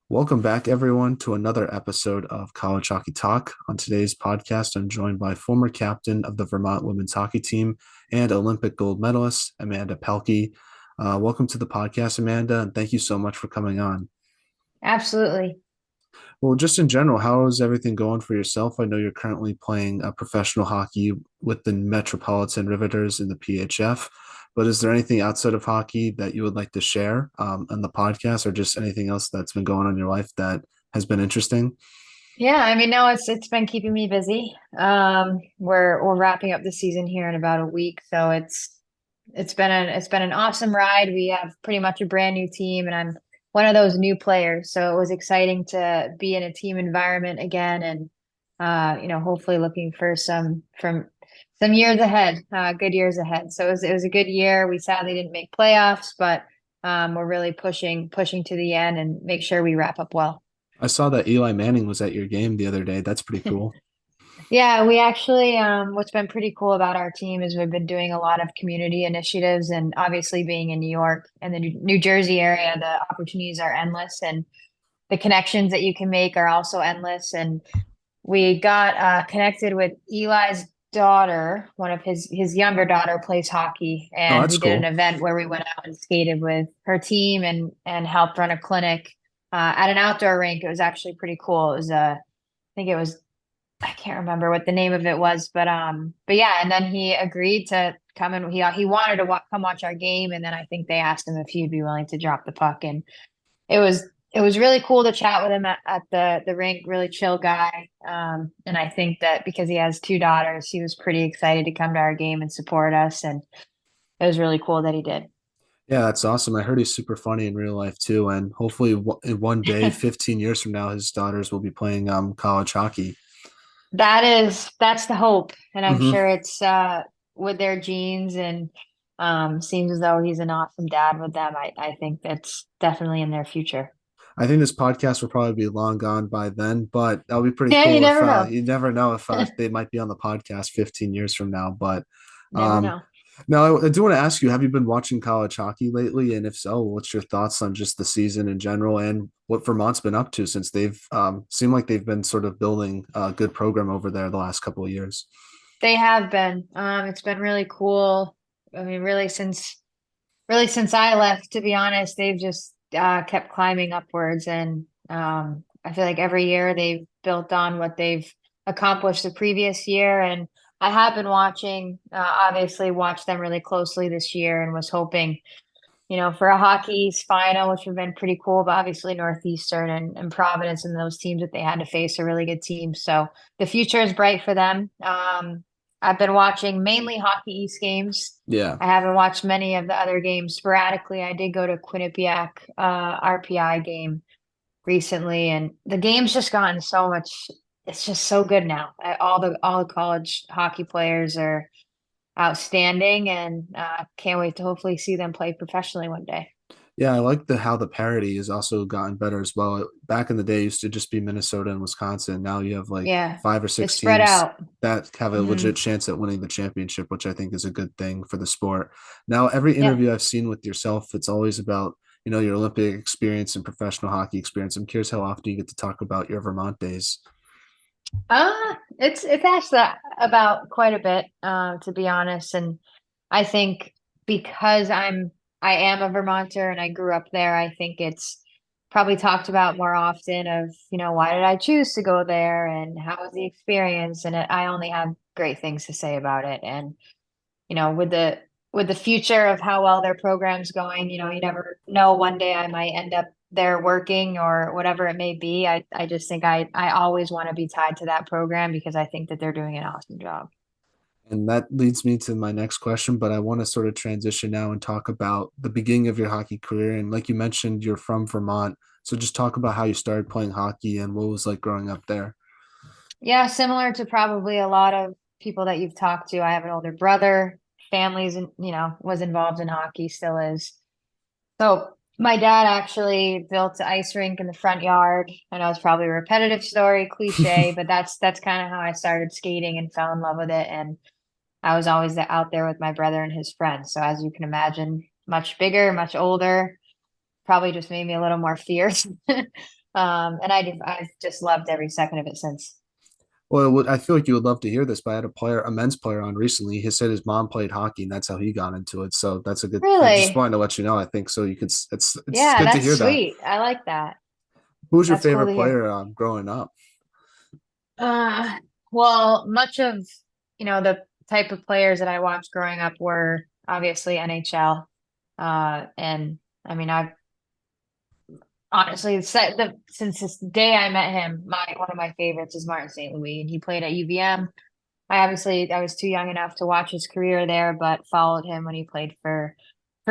Welcome back, everyone, to another episode of College Hockey Talk. On today's podcast, I'm joined by former captain of the Vermont women's hockey team and Olympic gold medalist, Amanda Pelkey. Welcome to the podcast, Amanda, and thank you so much for coming on. Absolutely. Well, just in general, how is everything going for yourself? I know you're currently playing professional hockey with the Metropolitan Riveters in the PHF, but is there anything outside of hockey that you would like to share on the podcast, or just anything else that's been going on in your life that has been interesting? Yeah, I mean, no, it's been keeping me busy. We're wrapping up the season here in about a week, so it's been an awesome ride. We have pretty much a brand new team, and I'm one of those new players, so it was exciting to be in a team environment again, and hopefully looking for some years ahead, good years ahead. So it was a good year. We sadly didn't make playoffs, but we're really pushing to the end and make sure we wrap up well. I saw that Eli Manning was at your game the other day. That's pretty cool. Yeah, we actually, what's been pretty cool about our team is we've been doing a lot of community initiatives, and obviously being in New York and the New Jersey area, the opportunities are endless and the connections that you can make are also endless. And we got connected with Eli's daughter. One of his younger daughter plays hockey, Oh, and that's we did an cool. event where we went out and skated with her team and helped run a clinic at an outdoor rink. It was actually pretty cool. It was I think it was I can't remember what the name of it was, but yeah, and then he agreed to come and he wanted to come watch our game, and then I think they asked him if he'd be willing to drop the puck, and it was it was really cool to chat with him at the rink. Really chill guy, and I think that because he has two daughters, he was pretty excited to come to our game and support us, and it was really cool that he did. Yeah, that's awesome. I heard he's super funny in real life too, and hopefully, in one day, 15 years from now, his daughters will be playing college hockey. That's the hope, and I'm Hmm. sure it's with their genes, and seems as though he's an awesome dad with them. I think that's definitely in their future. I think this podcast will probably be long gone by then, but that'll be pretty Yeah, you cool if never know. you never know if they might be on the podcast 15 years from now. But Never um, know. now I do want to ask you, have you been watching college hockey lately? And if so, what's your thoughts on just the season in general and what Vermont's been up to since they've seemed like they've been sort of building a good program over there the last couple of years? They have been. It's been really cool. I mean, really since I left, to be honest, they've just kept climbing upwards, and I feel like every year they've built on what they've accomplished the previous year. And I have been watching, obviously, watched them really closely this year, and was hoping, for a hockey's final, which would have been pretty cool. But obviously, Northeastern and Providence and those teams that they had to face are really good teams. So the future is bright for them. I've been watching mainly Hockey East games. Yeah. I haven't watched many of the other games sporadically. I did go to Quinnipiac RPI game recently, and the game's just gotten so much. It's just so good now. All the college hockey players are outstanding, and can't wait to hopefully see them play professionally one day. Yeah, I like the how the parity has also gotten better as well. Back in the day, it used to just be Minnesota and Wisconsin. Now you have like Yeah, five or six it's spread teams out. that have a Hmm. legit chance at winning the championship, which I think is a good thing for the sport. Now, every Yeah. interview I've seen with yourself, it's always about, your Olympic experience and professional hockey experience. I'm curious how often you get to talk about your Vermont days. It's actually about quite a bit, to be honest. And I think because I am a Vermonter and I grew up there, I think it's probably talked about more often of, why did I choose to go there and how was the experience? And I only have great things to say about it. And, with the future of how well their program's going, you never know. One day I might end up there working or whatever it may be. I just think I always want to be tied to that program because I think that they're doing an awesome job. And that leads me to my next question, but I want to sort of transition now and talk about the beginning of your hockey career. And like you mentioned, you're from Vermont. So just talk about how you started playing hockey and what it was like growing up there. Yeah, similar to probably a lot of people that you've talked to. I have an older brother, families, and was involved in hockey, still is. So my dad actually built an ice rink in the front yard. I know it's probably a repetitive story, cliche, but that's kind of how I started skating and fell in love with it. And I was always out there with my brother and his friends. So as you can imagine, much bigger, much older, probably just made me a little more fierce. And I've just loved every second of it since. Well, I feel like you would love to hear this, but I had a men's player on recently. He said his mom played hockey, and that's how he got into it. So that's a good. I just Really? wanted to let you know. I think so. You can. It's Yeah, good to that's hear that. sweet. I like that. Who was your That's cool favorite to hear. player growing up? Uh, well, much of, the type of players that I watched growing up were obviously NHL. And I mean, I've honestly since this day I met him, my one of my favorites is Martin St. Louis, and he played at UVM. I was too young enough to watch his career there, but followed him when he played for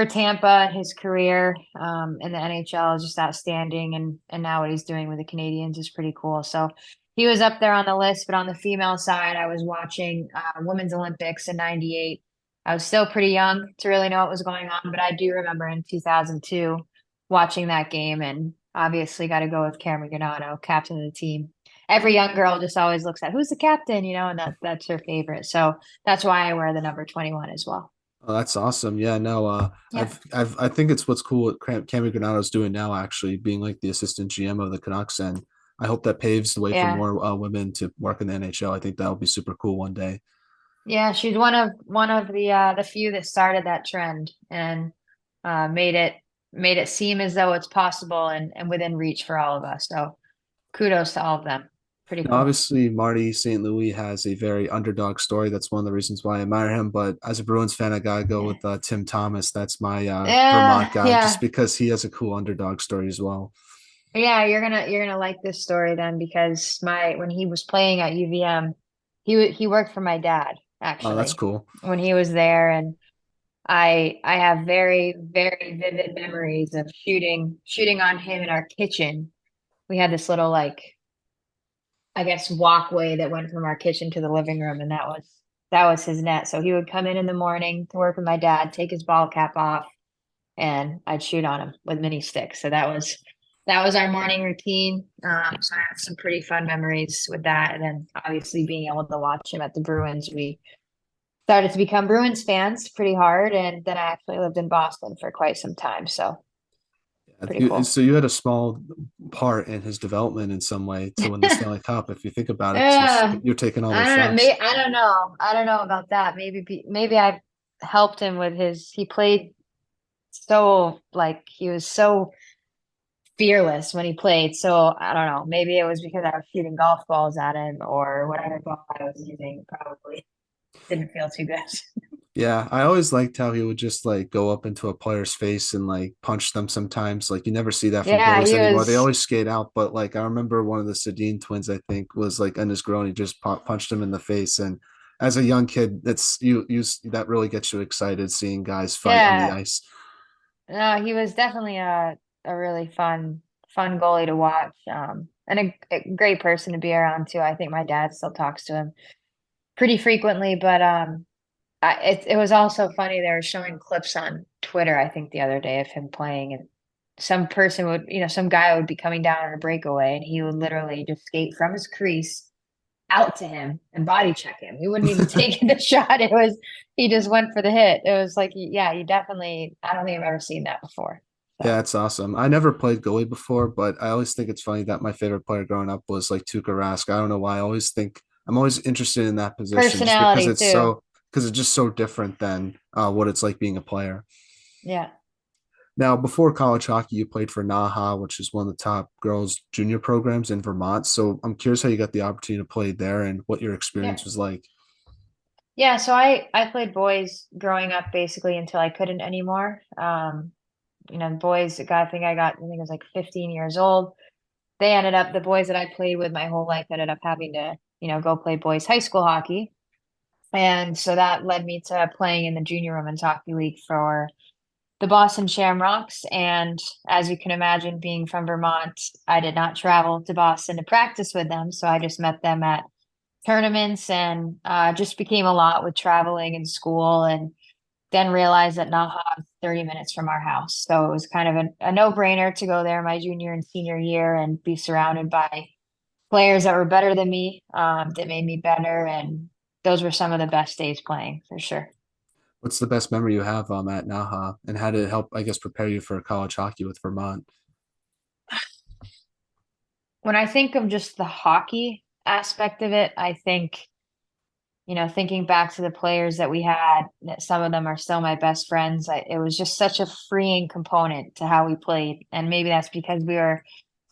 Tampa. His career in the NHL is just outstanding, and now what he's doing with the Canadians is pretty cool. So he was up there on the list, but on the female side, I was watching Women's Olympics in '98. I was still pretty young to really know what was going on, but I do remember in 2002 watching that game, and obviously got to go with Cameron Granado, captain of the team. Every young girl just always looks at who's the captain, and that's her favorite. So that's why I wear the number 21 as well. Oh, that's awesome. Yeah, no, Yeah. I think it's what's cool what Cammy Granado's doing now, actually being like the assistant GM of the Canucks, and I hope that paves the way for Yeah. more women to work in the NHL. I think that'll be super cool one day. Yeah, she's one of the few that started that trend and made it seem as though it's possible and within reach for all of us. So kudos to all of them. Pretty Now, cool. obviously, Marty St. Louis has a very underdog story. That's one of the reasons why I admire him. But as a Bruins fan, I gotta go Yeah. with Tim Thomas. That's my Vermont Yeah, guy, just yeah. because he has a cool underdog story as well. Yeah, you're gonna like this story then because my when he was playing at UVM, he worked for my dad Oh, that's actually cool. when he was there, and I have very, very vivid memories of shooting on him in our kitchen. We had this little like I guess walkway that went from our kitchen to the living room, and that was his net. So he would come in the morning to work with my dad, take his ball cap off, and I'd shoot on him with mini sticks. So that was our morning routine. So I have some pretty fun memories with that, and then obviously being able to watch him at the Bruins, we started to become Bruins fans pretty hard, and then I actually lived in Boston for quite some time. So pretty cool. So you had a small part in his development in some way to win the Stanley Cup. If you think about it, since Yeah, you're taking all I those don't know. shots. I don't know. I don't know about that. Maybe I helped him with his. He played so like he was so fearless when he played. So I don't know. Maybe it was because I was shooting golf balls at him or whatever ball I was using. Probably didn't feel too good. Yeah, I always liked how he would just like go up into a player's face and like punch them sometimes. Like you never see that from Yeah, goalies he anymore. They was. always skate out, but like I remember one of the Sedin twins, I think, was like in his groin. He just punched him in the face. And as a young kid, that's that really gets you excited seeing guys fight on the Yeah, ice. no, he was definitely a really fun goalie to watch. And a great person to be around too. I think my dad still talks to him pretty frequently, but it was also funny. They were showing clips on Twitter, I think, the other day of him playing, and some guy would be coming down on a breakaway, and he would literally just skate from his crease out to him and body check him. He wouldn't even take the shot. He just went for the hit. It was like, yeah, you definitely. I don't think I've ever seen that before. Yeah, So it's awesome. I never played goalie before, but I always think it's funny that my favorite player growing up was like Tuukka Rask. I don't know why. I always think I'm always interested in that position just personality too. because it's just so different than what it's like being a player. Yeah, Now, before college hockey, you played for NAHA, which is one of the top girls' junior programs in Vermont. So I'm curious how you got the opportunity to play there and what your yeah. experience was like. Yeah, so I played boys growing up basically until I couldn't anymore. Boys, I think I was like 15 years old. The boys that I played with my whole life ended up having to, go play boys high school hockey. And so that led me to playing in the junior women's hockey league for the Boston Shamrocks. And as you can imagine, being from Vermont, I did not travel to Boston to practice with them. So I just met them at tournaments and just became a lot with traveling in school and then realized that Naha was 30 minutes from our house. So it was kind of a no-brainer to go there my junior and senior year and be surrounded by players that were better than me, that made me better. And those were some of the best days playing for sure. What's the best memory you have at NAHA, and how did it help, I guess, prepare you for college hockey with Vermont? when I think of just the hockey aspect of it, I think, thinking back to the players that we had, that some of them are still my best friends. It was just such a freeing component to how we played. And maybe that's because we were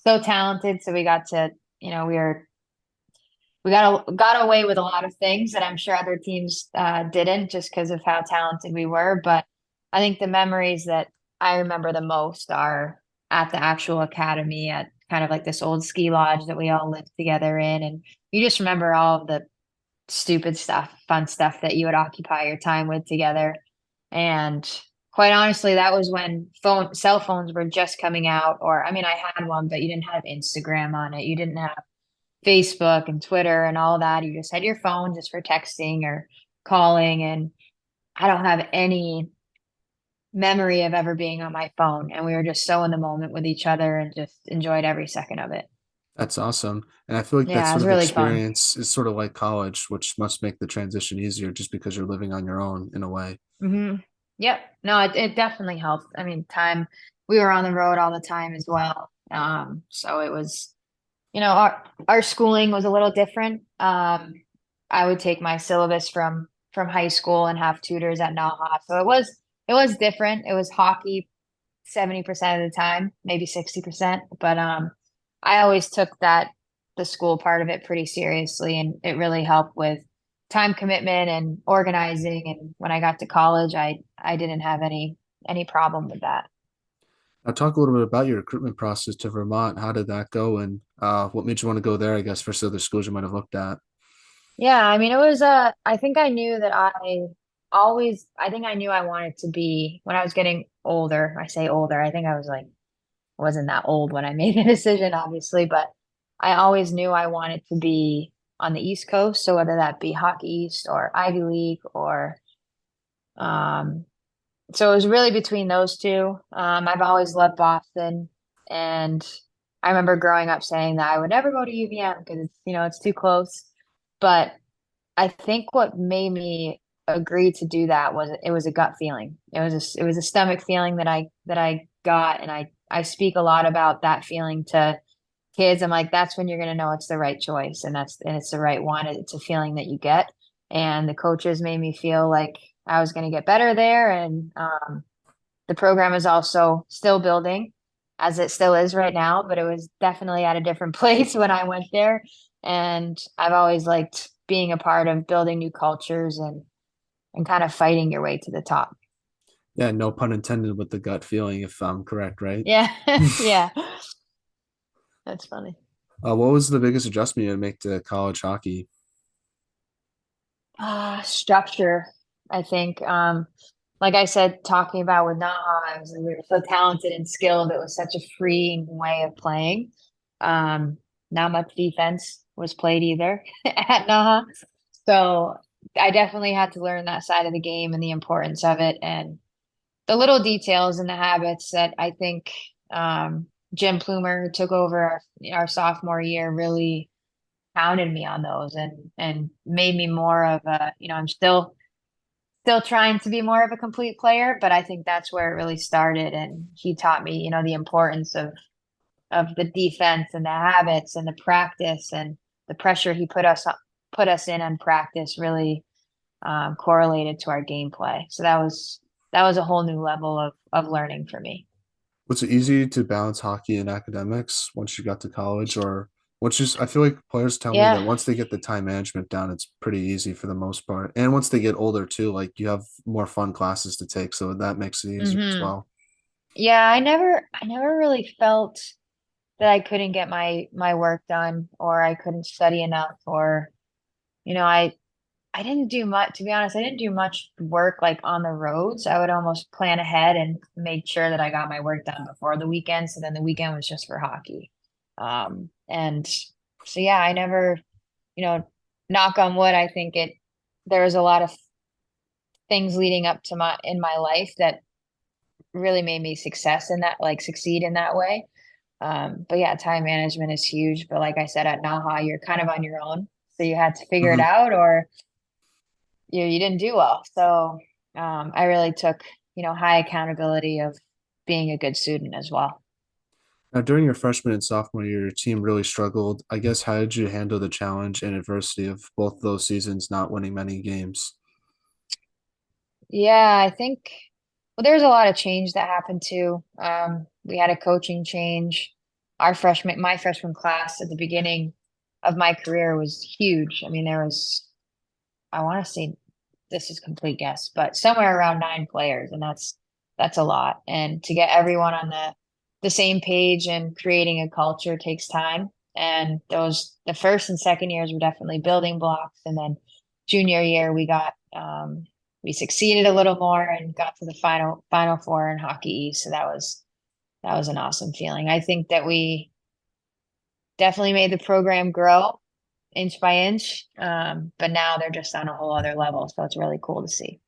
so talented. So we got to, we got away with a lot of things that I'm sure other teams didn't just because of how talented we were. But I think the memories that I remember the most are at the actual academy at kind of like this old ski lodge that we all lived together in. And you just remember all of the stupid stuff, fun stuff that you would occupy your time with together. And quite honestly, that was when cell phones were just coming out, or I mean, I had one, but you didn't have Instagram on it. You didn't have Facebook and Twitter and all that. You just had your phone just for texting or calling. And I don't have any memory of ever being on my phone. And we were just so in the moment with each other and just enjoyed every second of it. That's awesome. And I feel like that Yeah, it sort was of really fun. experience is sort of like college, which must make the transition easier just because you're living on your own in a way. Yep. No, it definitely helped. I mean, we were on the road all the time as well. So it was, our schooling was a little different. I would take my syllabus from high school and have tutors at Naha. So it was different. It was hockey 70% of the time, maybe 60%. But I always took the school part of it pretty seriously, and it really helped with time commitment and organizing. And when I got to college, I didn't have any problem with that. Now, talk a little bit about your recruitment process to Vermont. How did that go, and what made you want to go there? I guess versus other schools you might have looked at. Yeah, I mean, it was I think I knew that I think I knew I wanted to be when I was getting older. I say older, I think I was like wasn't that old when I made the decision, obviously, but I always knew I wanted to be on the East Coast. So whether that be Hockey East or Ivy League or um so it was really between those two. I've always loved Boston, and I remember growing up saying that I would never go to UVM because it's too close. But I think what made me agree to do that was it was a gut feeling. It was a stomach feeling that I got, and I speak a lot about that feeling to kids. I'm like, that's when you're gonna know it's the right choice, and it's the right one. It's a feeling that you get, and the coaches made me feel like I was gonna get better there, and the program is also still building, as it still is right now, but it was definitely at a different place when I went there. And I've always liked being a part of building new cultures and kind of fighting your way to the top. Yeah, no pun intended with the gut feeling, if I'm correct, right? Yeah. Yeah. That's funny. What was the biggest adjustment you had to make to college hockey? Structure, I think. Like I said, talking about with Naha, we were so talented and skilled. It was such a freeing way of playing. Um, Not much defense was played either at Naha. So I definitely had to learn that side of the game and the importance of it and the little details and the habits that I think Jim Plumer, who took over our sophomore year, really pounded me on those and made me more of I'm still trying to be more of a complete player, but I think that's where it really started. And he taught me, the importance of the defense and the habits and the practice and the pressure he put us in on practice really correlated to our gameplay. So that was a whole new level of learning for me. Was it easy to balance hockey and academics once you got to college, or once you? I feel like players tell me that Yeah. once they get the time management down, it's pretty easy for the most part. And once they get older too, like you have more fun classes to take, so that makes it easier as well. Yeah, I never really felt that I couldn't get my work done or I couldn't study enough or you know, I didn't do much, to be honest, I didn't do much work like on the roads. I would almost plan ahead and make sure that I got my work done before the weekend. So then the weekend was just for hockey. And so yeah, I never, you know, knock on wood, I think there was a lot of things leading up to in my life that really made me succeed in that way. But yeah, time management is huge. But like I said, at Naha, you're kind of on your own. So you had to figure it Hmm. out or you didn't do well. So I really took, high accountability of being a good student as well. Now, during your freshman and sophomore year, your team really struggled. I guess how did you handle the challenge and adversity of both those seasons not winning many games? Yeah, I think, well, there's a lot of change that happened too. We had a coaching change. My freshman class at the beginning of my career was huge. I mean, there was, I want to say this is complete guess, but somewhere around 9 players, and that's a lot. And to get everyone on the same page and creating a culture takes time. And the first and second years were definitely building blocks, and then junior year we succeeded a little more and got to the final four in Hockey East. So that was an awesome feeling. I think that we definitely made the program grow inch by inch. But now they're just on a whole other level. So it's really cool to see.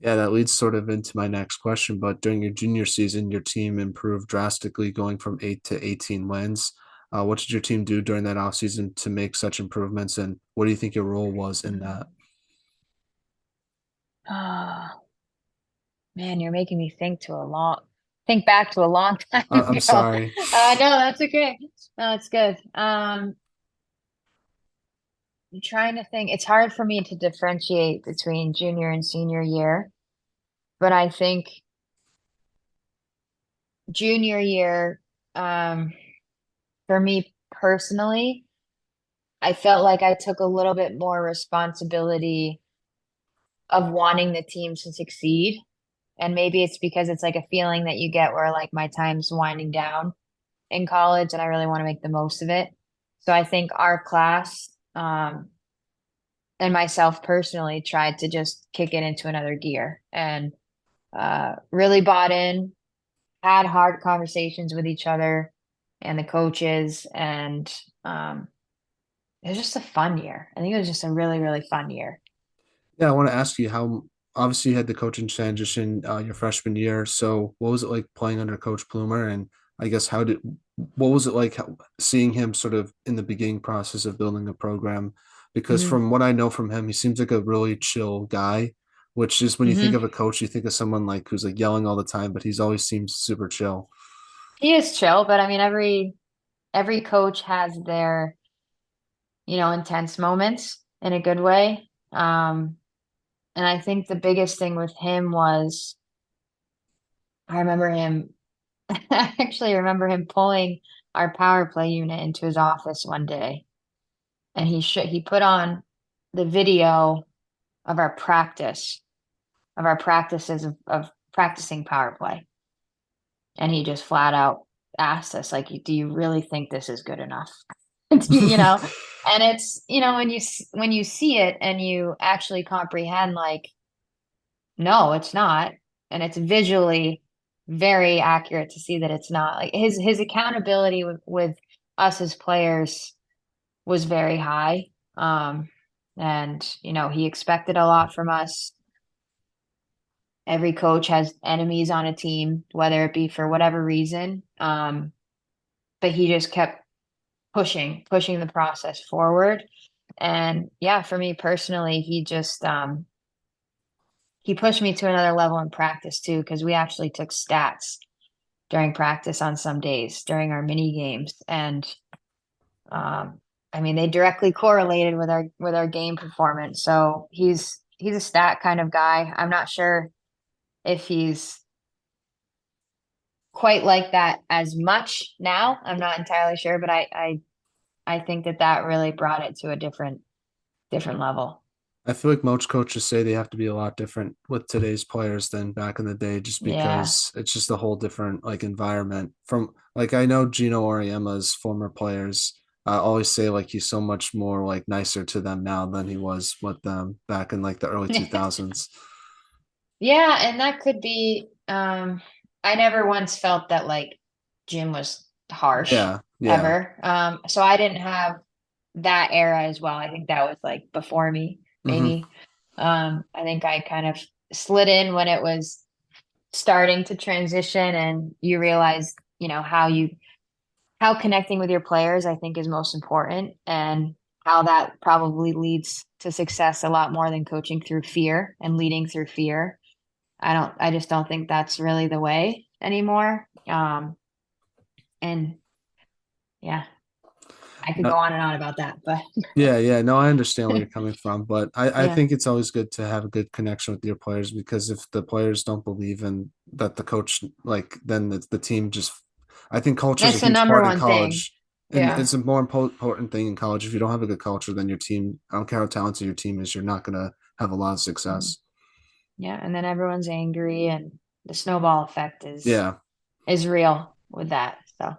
Yeah, that leads sort of into my next question. But during your junior season, your team improved drastically, going from 8 to 18 wins. What did your team do during that offseason to make such improvements? And what do you think your role was in that? Oh, man, you're making me think back to a long time I'm ago. sorry. No, that's okay. No, it's good. I'm trying to think. It's hard for me to differentiate between junior and senior year, but I think junior year, um, for me personally, I felt like I took a little bit more responsibility of wanting the team to succeed. And maybe it's because it's like a feeling that you get where like my time's winding down in college and I really want to make the most of it. So I think our class, and myself personally tried to just kick it into another gear and really bought in, had hard conversations with each other and the coaches, and it was just a fun year. I think it was just a really, really fun year. Yeah, I want to ask you how obviously you had the coaching transition your freshman year. So what was it like playing under Coach Plumer? And I guess what was it like seeing him sort of in the beginning process of building a program? Because Hmm. from what I know from him, he seems like a really chill guy, which is when you think Hmm. of a coach, you think of someone like who's like yelling all the time, but he's always seems super chill. He is chill, but I mean, every coach has their, intense moments in a good way. And I think the biggest thing with him was I remember him, I actually remember him pulling our power play unit into his office one day, and he put on the video of our practices of practicing power play, and he just flat out asked us, like, "Do you really think this is good enough?" You know, and it's when you see it and you actually comprehend, like, no, it's not. And it's visually very accurate to see that it's not. Like his accountability with us as players was very high. And he expected a lot from us. Every coach has enemies on a team, whether it be for whatever reason. But he just kept pushing the process forward. And yeah, for me personally, he pushed me to another level in practice too, because we actually took stats during practice on some days during our mini games. And I mean, they directly correlated with our game performance. So he's a stat kind of guy. I'm not sure if he's quite like that as much now. I'm not entirely sure, but I think that really brought it to a different level. I feel like most coaches say they have to be a lot different with today's players than back in the day, just Yeah. because it's just a whole different like environment. From like I know Gino Auriema's former players always say like he's so much more like nicer to them now than he was with them back in like the early 2000s. Yeah, and that could be I never once felt that like Jim was harsh Yeah, yeah. ever. So I didn't have that era as well. I think that was like before me, Hmm. maybe. I think I kind of slid in when it was starting to transition and you realize, how connecting with your players I think is most important and how that probably leads to success a lot more than coaching through fear and leading through fear. I just don't think that's really the way anymore. And yeah, I could go No, on and on about that, but yeah. No, I understand where you're coming from, but I yeah, think it's always good to have a good connection with your players because if the players don't believe in that the coach, like, then the team just, I think culture is a that's the huge number part in one thing. college. And Yeah. it's a more important thing in college. If you don't have a good culture, then your team, I don't care how talented your team is, you're not going to have a lot of Mhm. success. Yeah, and then everyone's angry and the snowball effect Yeah. is real with that. So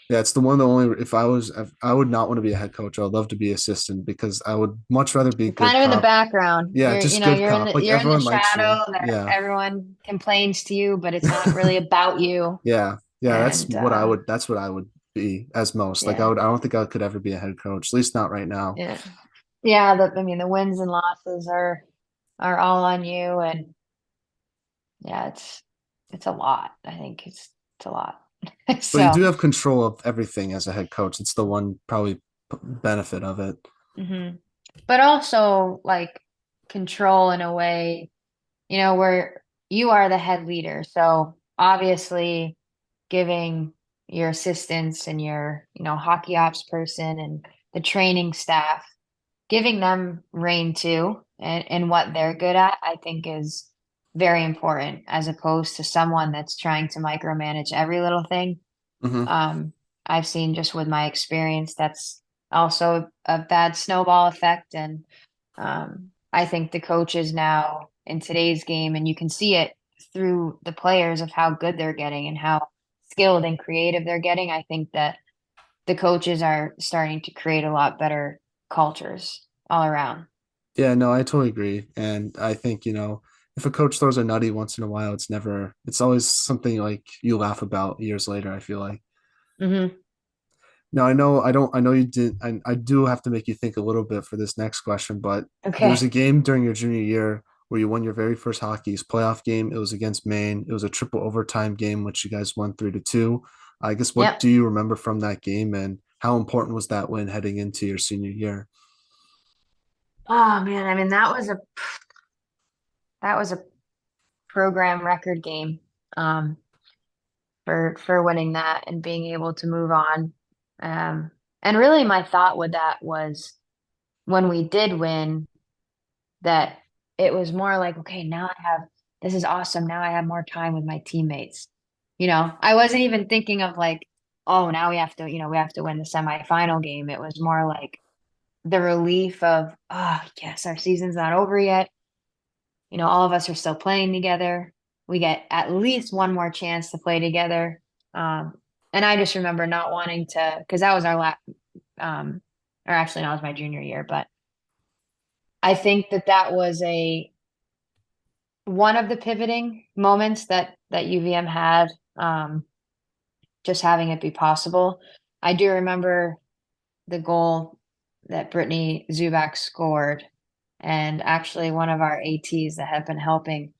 Yeah, it's the one that only if I would not want to be a head coach. I would love to be assistant because I would much rather be you're good kind of in the cop. background. Yeah, just good cop. Like You're in the everyone likes you. shadow that Yeah. everyone complains to you, but it's not really about you. Yeah. Yeah, And that's what I would be as most. Like yeah, I don't think I could ever be a head coach, at least not right now. yeah, yeah. I mean, the wins and losses are all on you, and yeah, it's a lot. I think it's a lot. But you do So, have control of everything as a head coach. It's the one probably benefit of it. mhm. But also like control in a way, where you are the head leader. So obviously giving your assistants and your, hockey ops person and the training staff, giving them reign too and what they're good at, I think is very important as opposed to someone that's trying to micromanage every little thing. Hmm. Um, I've seen just with my experience, that's also a bad snowball effect. And I think the coaches now in today's game, and you can see it through the players of how good they're getting and how skilled and creative they're getting. I think that the coaches are starting to create a lot better cultures all around. Yeah, no, I totally agree. And I think, if a coach throws a nutty once in a while, it's always something like you laugh about years later, I feel like. Hmm. Now, I know you did, I do have to make you think a little bit for this next question, but there was Okay. a game during your junior year where you won your very first hockey's playoff game. It was against Maine. It was a triple overtime game, which you guys won 3-2. I guess what Yep. do you remember from that game and how important was that win heading into your senior year? Oh man, I mean that was a program record game. Um, for winning that and being able to move on. And really, my thought with that was when we did win, that it was more like, okay, now I have this is awesome. Now I have more time with my teammates. I wasn't even thinking of like, oh, now we have to win the semifinal game. It was more like the relief of, oh, yes, our season's not over yet. All of us are still playing together. We get at least one more chance to play together. Um, and I just remember not wanting to, because that was our last, or actually, no, it was my junior year, but I think that was a one of the pivoting moments that UVM had, just having it be possible. I do remember the goal that Brittany Zubak scored, and actually one of our ATs that had been helping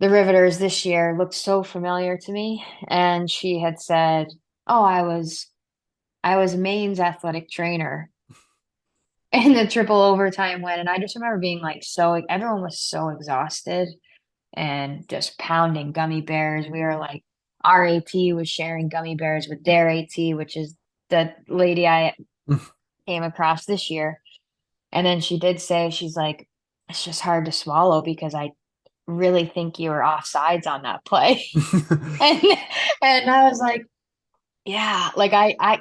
the Riveters this year looked so familiar to me. And she had said, "Oh, I was Maine's athletic trainer." And the triple overtime win. And I just remember being like everyone was so exhausted and just pounding gummy bears. We were like, our AT was sharing gummy bears with their AT, which is the lady I came across this year. And then she did say, she's like, it's just hard to swallow because I really think you were off sides on that play. And and I was like, yeah, like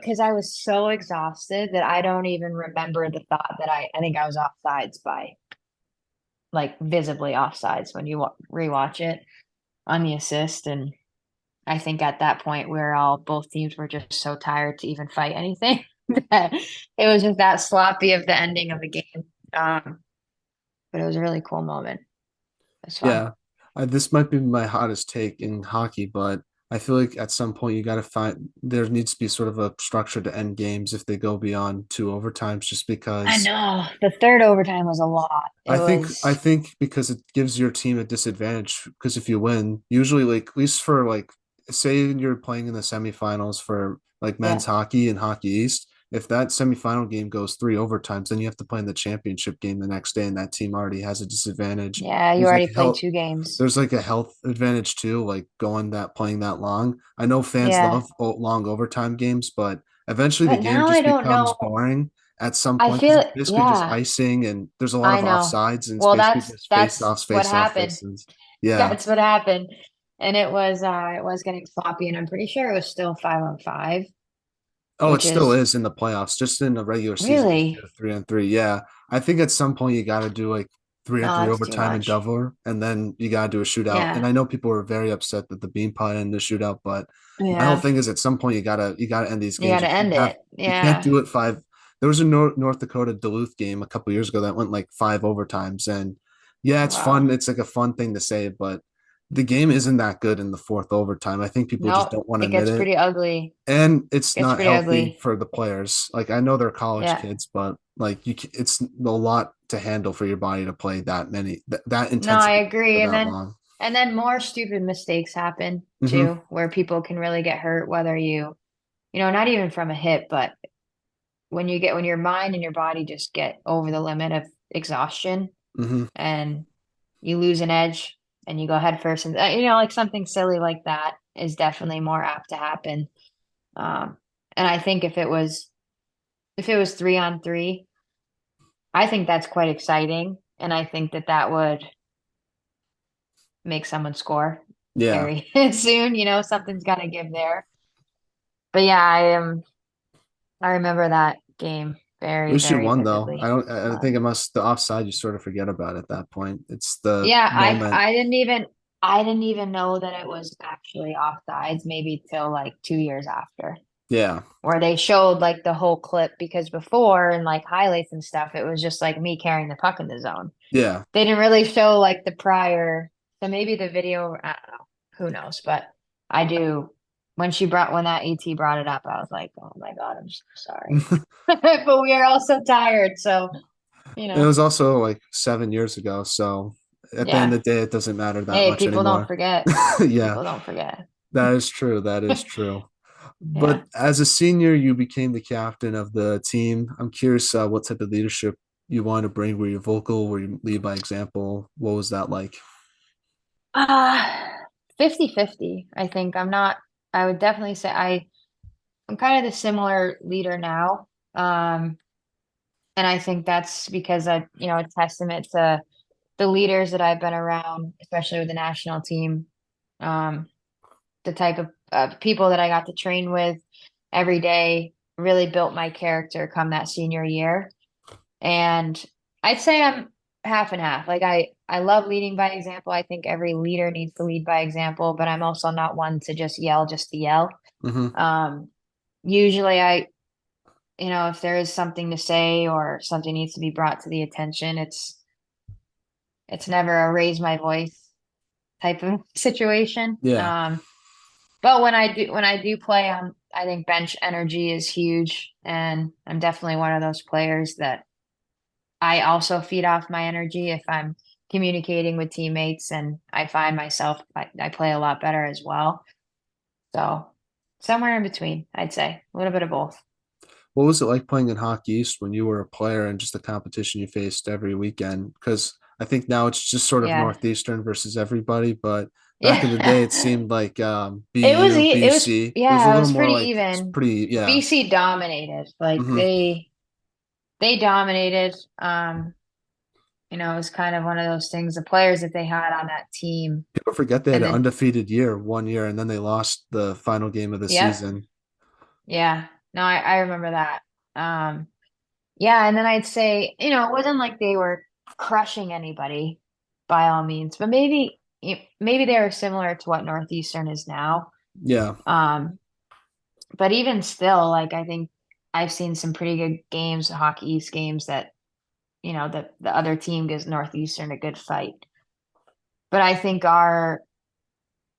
because I was so exhausted that I don't even remember the thought that I think I was offsides by like visibly offsides when you rewatch it on the assist. And I think at that point we're all both teams were just so tired to even fight anything that it was just that sloppy of the ending of the game. Um, but it was a really cool moment. It was fun. Yeah, this might be my hottest take in hockey, but I feel like at some point you got to find there needs to be sort of a structure to end games if they go beyond two overtimes, just I because know the third overtime was a lot. It I was, think because it gives your team a disadvantage because if you win, usually like at least for like say you're playing in the semifinals for like men's yeah, hockey and Hockey East, if that semifinal game goes three overtimes, then you have to play in the championship game the next day, and that team already has a disadvantage. Yeah, you There's like already played health, 2 games. there's like a health advantage too, like going that playing that long. I know fans Yeah. love long overtime games, but eventually the But game now I just don't becomes know. boring at some I point because feel, it's basically just yeah, icing and there's a lot of I know. offsides and it's Well, basically just that's what face off happened. faces. Yeah. That's what happened. And it was getting sloppy, and I'm pretty sure it was still 5-on-5, Oh, it which still is is in the playoffs. Just in the regular season, you do really, 3-on-3. Yeah, I think at some point you got to do like three on no, three that's too overtime and much. double, and then you got to do a shootout. And Yeah. I know people were very upset that the bean pie ended the shootout, but my whole Yeah. thing is at some point you gotta end these You games. got to end it. You can't Yeah. do it five. There was a North Dakota Duluth game a couple years ago that went like five overtimes, and yeah, it's fun. Wow. It's like a fun thing to say, but the game isn't that good in the fourth overtime. I think people just No, don't want to it admit gets it, pretty ugly. and it's Gets not pretty healthy ugly. for the players. Like I know they're college Yeah. kids, but like it's a lot to handle for your body to play that many that No, I intensity for agree. that long. And then more stupid mistakes happen Hmm. too, where people can really get hurt, whether not even from a hit, but when your mind and your body just get over the limit of exhaustion Hmm. and you lose an edge and you go head first, and like something silly like that is definitely more apt to happen. And I think if it was 3-on-3, I think that's quite exciting, and I think that that would make someone score Yeah, very soon. Something's got to give there. But yeah, I remember that game at very, least you very won though. vividly. I think it Um, must the offside you sort of forget about at that point. It's the yeah, moment. I didn't even know that it was actually offsides maybe till like 2 years after, Yeah, where they showed like the whole clip, because before in like highlights and stuff, it was just like me carrying the puck in the zone. yeah. They didn't really show like the prior, so maybe the video, I don't know, who knows, but I do. When that AT brought it up, I was like, oh my God, I'm so sorry. But we are all so tired, so you It know, was also like 7 years ago, so at the end yeah. of the day, it doesn't matter that Hey, much people don't anymore. forget. Yeah, People don't forget. that is true. That is true. But Yeah. as a senior, you became the captain of the team. I'm curious what type of leadership you want to bring. Were you vocal? Were you lead by example? What was that like? Uh 50-50. I think I would definitely say I'm kind of the similar leader now. And I think that's because a testament to the leaders that I've been around, especially with the national team, um, the type of people that I got to train with every day really built my character come that senior year. And I'd say I'm half and half. Like I love leading by example. I think every leader needs to lead by example, but I'm also not one to just to yell. Hmm. Um, Usually if there is something to say or something needs to be brought to the attention, it's never a raise my voice type of situation. Yeah, But when I do play, I think bench energy is huge, and I'm definitely one of those players that I also feed off my energy if I'm communicating with teammates, and I find myself I play a lot better as well. So somewhere in between, I'd say a little bit of both. what was it like playing in Hockey East when you were a player and just the competition you faced every weekend? Because I think now it's just sort of Yeah. Northeastern versus everybody, but back in the day, it Yeah. seemed like BU, BC. It was a It little was more pretty like it's even. pretty, yeah. BC dominated. Like Hmm. they dominated. It was kind of one of those things, the players that they had on that team. People forget they had And an then, undefeated year 1 year, and then they lost the final game of the yep, season. yeah. No, I remember that. Um, yeah, and then I'd say, it wasn't like they were crushing anybody by all means, but maybe they were similar to what Northeastern is now. Yeah. Um, but even still, like I think I've seen some pretty good games, Hockey East games that, the other team gives Northeastern a good fight. But I think our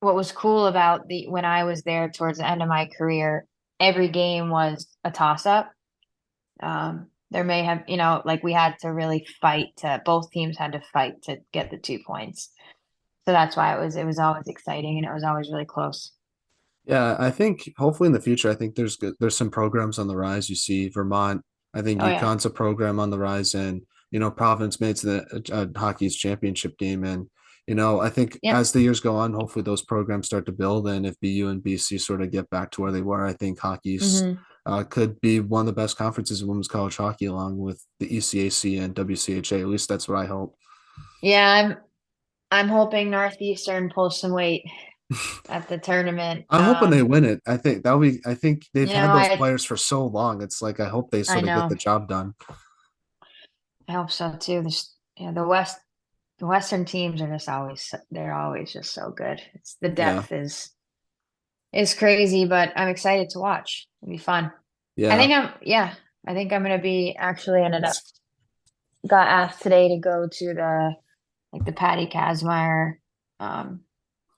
what was cool about the when I was there towards the end of my career, every game was a toss up. There may have, like we had to really fight to both teams had to fight to get the 2 points. So that's why it was always exciting and it was always really close. Yeah, I think hopefully in the future, I think there's some programs on the rise. You see Vermont, I think Oh yeah. UConn's a program on the rise, and Providence made to the hockey's championship game. And I think Yep. as the years go on, hopefully those programs start to build, and if BU and BC sort of get back to where they were, I think hockey's Hmm. could be one of the best conferences in women's college hockey, along with the ECAC and WCHA. At least that's what I hope. Yeah, I'm hoping Northeastern pulls some weight at the tournament. I'm hoping they win it. I think that'll be. I think they've You know, had those players for so long. It's like I hope they I sort of get know. the job done. I hope so too. The Western teams are just always they're always just so good. It's the Yeah, depth is crazy, but I'm excited to watch. It'll be fun. I yeah. think I'm yeah, I think I'm gonna be actually ended up got asked today to go to the Patty Kazmaier um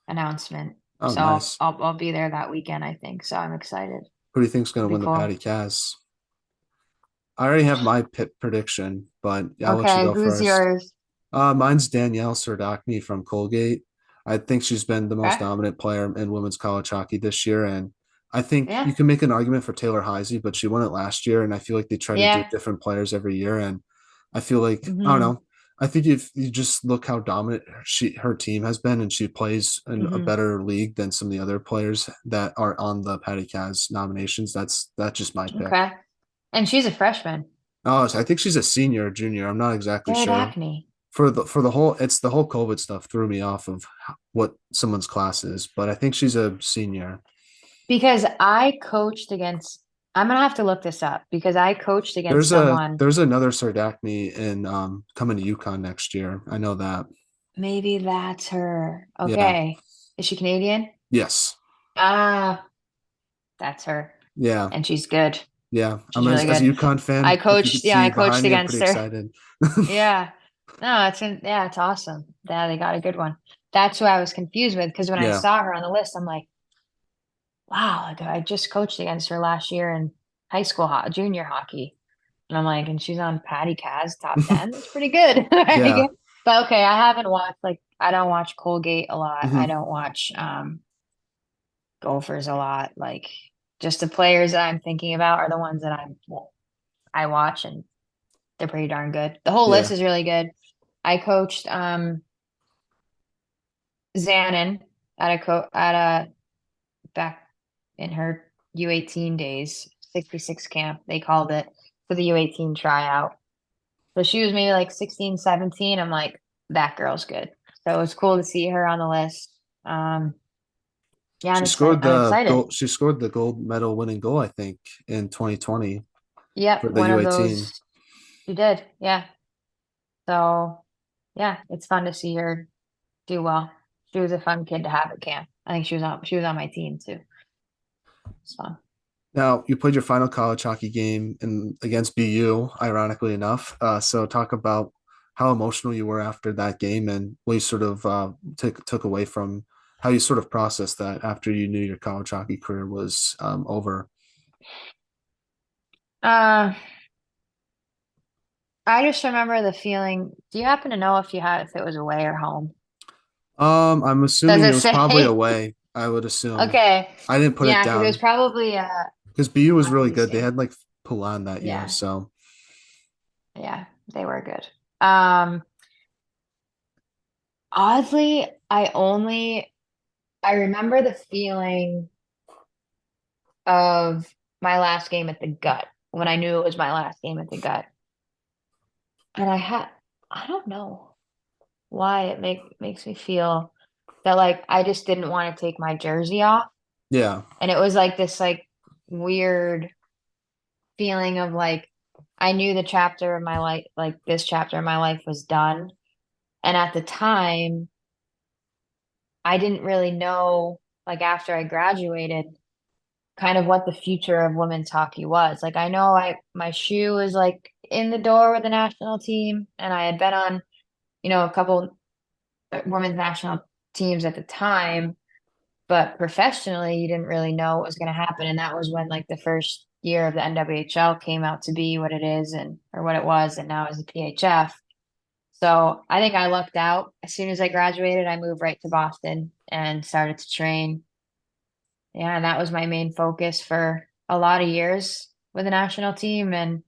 announcement. Oh, So nice. I'll be there that weekend, I think. So I'm excited. Who do you think's going It'll to be win the cool. Patty Caz? I already have my pit prediction, but I'll let you Okay, go who's first. yours? Mine's Danielle Serdachny from Colgate. I think she's been the most Okay. dominant player in women's college hockey this year, and I think you Yeah. can make an argument for Taylor Heisey, but she won it last year, and I feel like they try to do Yeah. different players every year, and I feel like I don't Hmm. know. I think if you just look how dominant her team has been, and she plays in a Hmm. better league than some of the other players that are on the Patty Caz nominations. That's just my pick. Okay. And she's a freshman. Oh, so I think she's a senior or junior. I'm not exactly sure. Pterodactyl. For the whole it's the whole COVID stuff threw me off of what someone's class is, but I think she's a senior. Because I coached against, I'm gonna have to look this up because I coached against someone. There's another Sardacne in coming to UConn next year. I know that. Maybe that's her. Yeah. Okay. Is she Canadian? Yes. Ah, that's her. Yeah. And she's good. Yeah. I'm She's really as a good. UConn fan, if you could Yeah, see I coached behind me, I'm pretty against her. excited. Yeah. No, yeah, it's awesome. Yeah, they got a good one. That's who I was confused with because when I Yeah. saw her on the list, I'm like, wow, like I just coached against her last year in high school junior hockey. And I'm like, and she's on Patty Kaz top 10. That's pretty good. Yeah. But okay, I haven't watched like I don't watch Colgate a lot. I Mhm. don't watch Gophers a lot. Like just the players that I'm thinking about are the ones that I watch and they're pretty darn good. The whole list Yeah. is really good. I coached Zanin at a back in her U18 days, 66 camp, they called it for the U18 tryout. So she was maybe like 16, 17. I'm like, that girl's good. So it's cool to see her on the list. Um, yeah, She scored I'm the excited. gold she scored the gold medal winning goal, I think, in 2020 Yep, for the one of U18. those she did. Yeah. So yeah, it's fun to see her do well. She was a fun kid to have at camp. I think she was on my team too. It's fun. Now, you played your final college hockey game against BU, ironically enough. So, talk about how emotional you were after that game and what you sort of took away from how you sort of processed that after you knew your college hockey career was over. Uh, I just remember the feeling. Do you happen to know if it was away or home? I'm Does assuming it it was probably say? away. I would assume. Okay. I didn't put it Yeah, because it was down probably because BU was really hockey good. They state. had like Poulan that year, Yeah. so Yeah, they were good. Um, Oddly, I remember the feeling of my last game at the gut when I knew it was my last game at the gut. And I don't know why makes me feel that like I just didn't want to take my jersey off. yeah, And it was like this like weird feeling of like I knew the chapter of my life, like this chapter of my life was done. And at the time, I didn't really know, like after I graduated, kind of what the future of women's hockey was. Like I know my shoe was like in the door with the national team, and I had been on, a couple women's national teams at the time, but professionally, you didn't really know what was going to happen. And that was when like the first year of the NWHL came out to be what it is and or what it was, and now is the PHF. So I think I lucked out. As soon as I graduated, I moved right to Boston and started to train Yeah, and that was my main focus for a lot of years with the national team and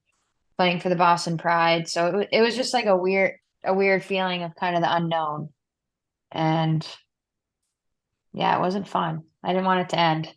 playing for the Boston Pride. So it was just like a weird feeling of kind of the unknown. And yeah, it wasn't fun. I didn't want it to end.